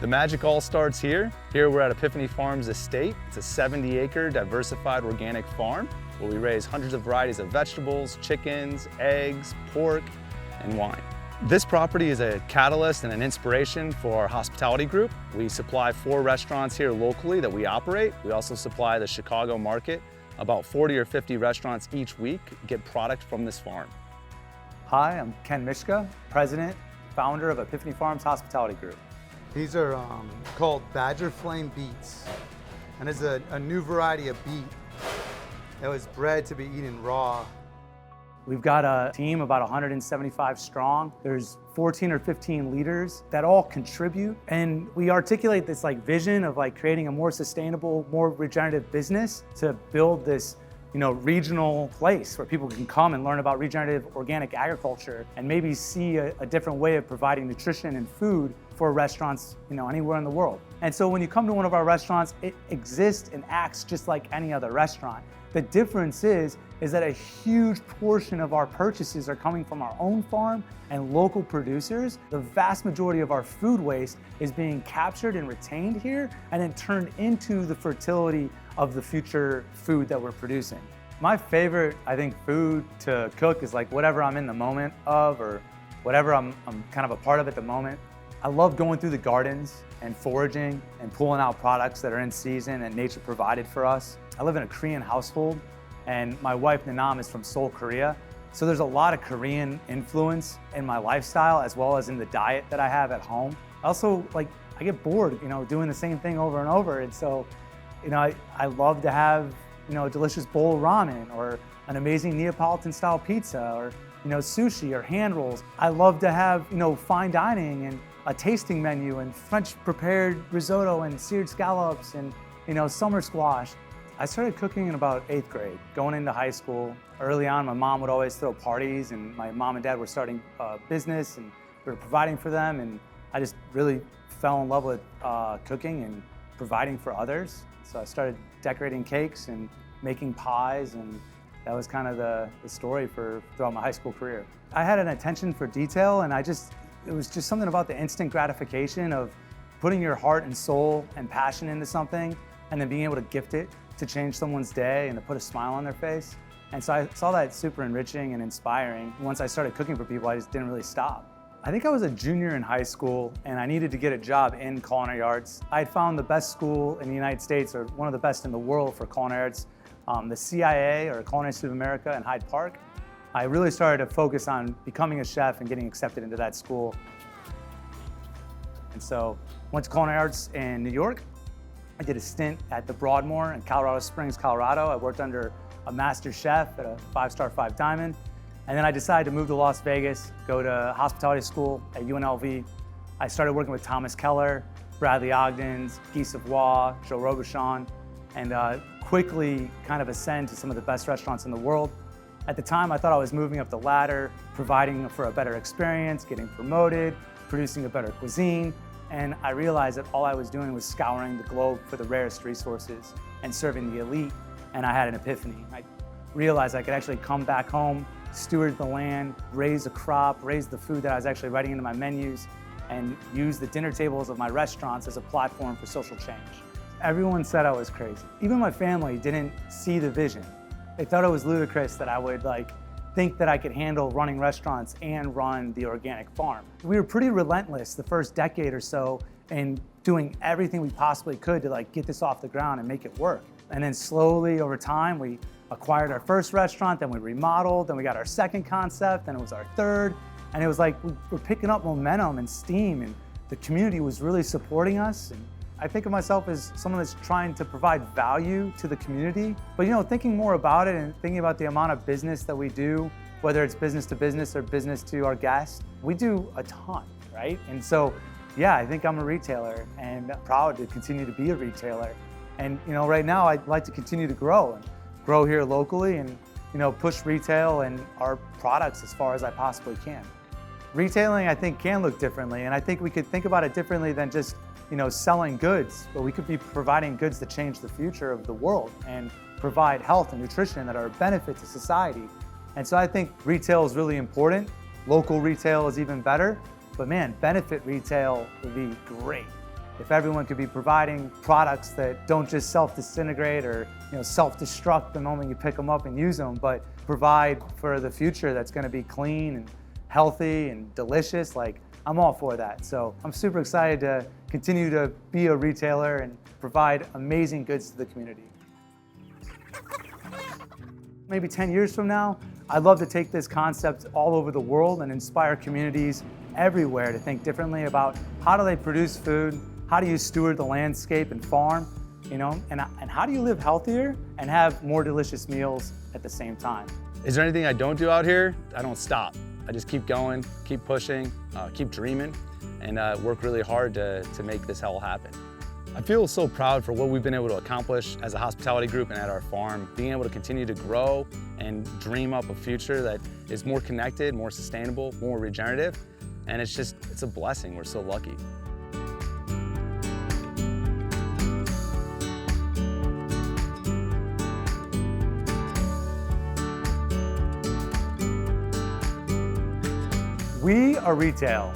The magic all starts here. Here we're at Epiphany Farms Estate. It's a 70-acre diversified organic farm where we raise hundreds of varieties of vegetables, chickens, eggs, pork, and wine. This property is a catalyst and an inspiration for our hospitality group. We supply 4 restaurants here locally that we operate. We also supply the Chicago market. About 40 or 50 restaurants each week get product from this farm. Hi, I'm Ken Myszka, president, founder of Epiphany Farms Hospitality Group. These are called Badger Flame beets, and it's a new variety of beet that was bred to be eaten raw. We've got a team about 175 strong. There's 14 or 15 leaders that all contribute, and we articulate this vision of creating a more sustainable, more regenerative business to build this regional place where people can come and learn about regenerative organic agriculture and maybe see a different way of providing nutrition and food for restaurants anywhere in the world. And so when you come to one of our restaurants, it exists and acts just like any other restaurant. The difference is that a huge portion of our purchases are coming from our own farm and local producers. The vast majority of our food waste is being captured and retained here and then turned into the fertility of the future food that we're producing. My favorite, food to cook is whatever I'm in the moment of or whatever I'm kind of a part of at the moment. I love going through the gardens and foraging and pulling out products that are in season and nature provided for us. I live in a Korean household and my wife Nanam is from Seoul, Korea. So there's a lot of Korean influence in my lifestyle as well as in the diet that I have at home. Also, I get bored, doing the same thing over and over. And so, I love to have, a delicious bowl of ramen or an amazing Neapolitan style pizza or, sushi or hand rolls. I love to have, fine dining and a tasting menu and French prepared risotto and seared scallops and, summer squash. I started cooking in about 8th grade, going into high school. Early on, my mom would always throw parties and my mom and dad were starting a business and we were providing for them, and I just really fell in love with cooking and providing for others. So I started decorating cakes and making pies, and that was kind of the story throughout my high school career. I had an attention for detail, and it was just something about the instant gratification of putting your heart and soul and passion into something and then being able to gift it to change someone's day and to put a smile on their face. And so I saw that super enriching and inspiring. Once I started cooking for people, I just didn't really stop. I think I was a junior in high school and I needed to get a job in culinary arts. I had found the best school in the United States, or one of the best in the world for culinary arts, the CIA, or Culinary Institute of America in Hyde Park. I really started to focus on becoming a chef and getting accepted into that school. And so went to culinary arts in New York. I did a stint at the Broadmoor in Colorado Springs, Colorado. I worked under a master chef at a 5-star 5-diamond. And then I decided to move to Las Vegas, go to hospitality school at UNLV. I started working with Thomas Keller, Bradley Ogden's, Guy Savoy, Joe Robuchon, and quickly kind of ascend to some of the best restaurants in the world. At the time, I thought I was moving up the ladder, providing for a better experience, getting promoted, producing a better cuisine. And I realized that all I was doing was scouring the globe for the rarest resources and serving the elite. And I had an epiphany. I realized I could actually come back home, steward the land, raise a crop, raise the food that I was actually writing into my menus, and use the dinner tables of my restaurants as a platform for social change. Everyone said I was crazy. Even my family didn't see the vision. They thought it was ludicrous that I would think that I could handle running restaurants and run the organic farm. We were pretty relentless the first decade or so in doing everything we possibly could to get this off the ground and make it work. And then slowly over time, we acquired our first restaurant, then we remodeled, then we got our second concept, then it was our third. And it was we were picking up momentum and steam, and the community was really supporting us. And I think of myself as someone that's trying to provide value to the community. But thinking more about it and thinking about the amount of business that we do, whether it's business to business or business to our guests, we do a ton, right? And so, yeah, I think I'm a retailer and proud to continue to be a retailer. And right now I'd like to continue to grow here locally and push retail and our products as far as I possibly can. Retailing, I think, can look differently, and I think we could think about it differently than just selling goods, but we could be providing goods that change the future of the world and provide health and nutrition that are a benefit to society. And so I think retail is really important. Local retail is even better, but man, benefit retail would be great. if everyone could be providing products that don't just self-disintegrate or self-destruct the moment you pick them up and use them, but provide for the future that's going to be clean and healthy and delicious, like I'm all for that. So I'm super excited to continue to be a retailer and provide amazing goods to the community. Maybe 10 years from now, I'd love to take this concept all over the world and inspire communities everywhere to think differently about how do they produce food, how do you steward the landscape and farm, and how do you live healthier and have more delicious meals at the same time. Is there anything I don't do out here? I don't stop. I just keep going, keep pushing, keep dreaming, and work really hard to make this all happen. I feel so proud for what we've been able to accomplish as a hospitality group and at our farm, being able to continue to grow and dream up a future that is more connected, more sustainable, more regenerative, and it's a blessing. We're so lucky. We are retail.